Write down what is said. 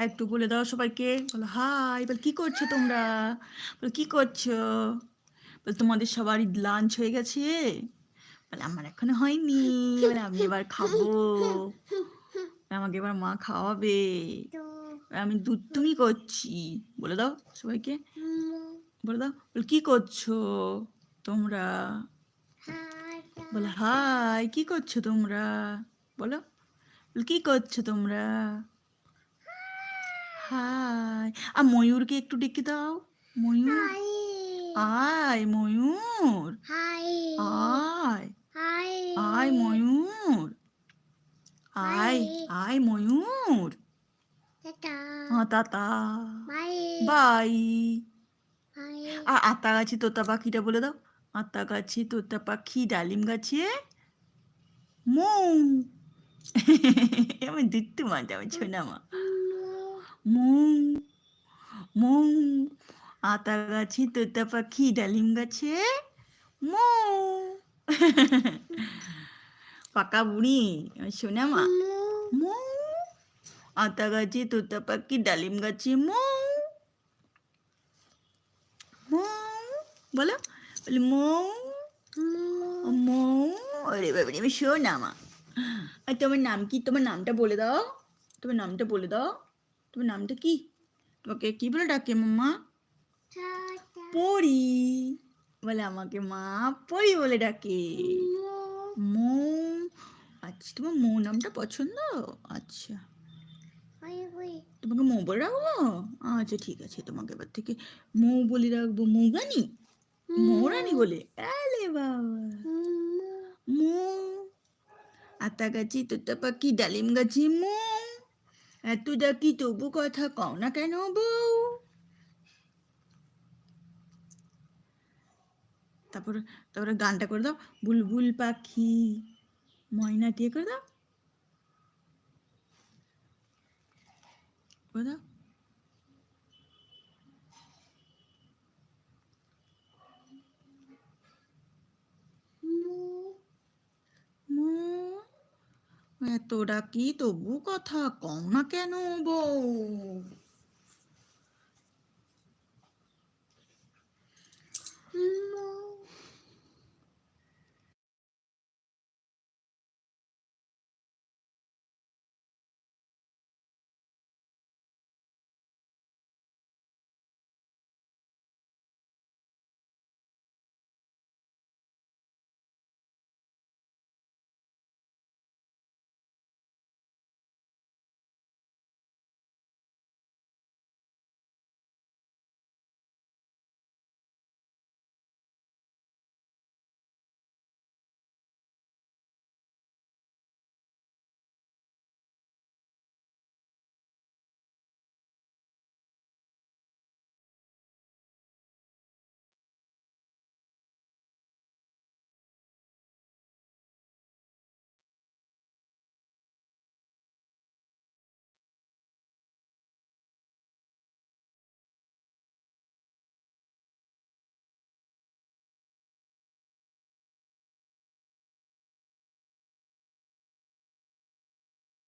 একটু বলে দাও সবাইকে, বলো হাই, বল কি করছো তোমরা, বল কি করছো, বল তোমাদের সবারই লাঞ্চ হয়ে গেছে, বলে আমার এখনো হয়নি, বলে আমি এবার খাবো, আমাকে এবার মা খাওয়াবে, আমি দুধ তুমি করছি, বলে দাও সবাইকে, বলে দাও, বল কি করছো তোমরা, বলো হাই, কি করছো তোমরা, বলো, বল কি করছো তোমরা, হাই। আর ময়ূরকে একটু ডেকে দাও, ময়ূর আয়, ময়ূর আয়, আয় ময়ূর, আয় আয় ময়ূর, টাটা বাই। আর আতা গাছে তোতা পাখিটা বলে দাও, আতা গাছে তোতা পাখি ডালিম গাছে মৌ। আমি দিতে মজা, আমি ছোনা মা, মৌ মৌ। আতা গাছে তোতা পাখি ডালিম গাছে মৌ। পাকা বুড়ি, শোনা মা, মৌ। আতা গাছে তোতা পাখি ডালিম গাছে মৌ, মৌ, বলো, বলে মৌ, মৌ। আরে বাবারে, আমি শোনা মা। আর তোমার নাম কি, তোমার নামটা বলে দাও, তোমার নামটা বলে দাও, তোমার নামটা কি, তোমাকে কি বলে ডাকে মাম্মা, পরি, বলে আমাকে মা পরি বলে ডাকে, মৌ। আচ্ছা, তোমার মৌ নামটা পছন্দ, আচ্ছা তোমাকে মৌ বলে রাখবো, আচ্ছা ঠিক আছে, তোমাকে এবার থেকে মৌ বলে রাখবো, মৌগানি, মৌরানি বলে, আলে বাবা, মৌ। আতা গাছি তোতা পাখি ডালিম গাছি মৌ, এত ডাকি তবু কথা কও না কেন বউ। তারপরে তারপরে গানটা করে দাও, বুলবুল পাখি ময়না দিয়ে করে দাও, করে দাও। এত ডাকি তবু কথা কও না কেন বউ।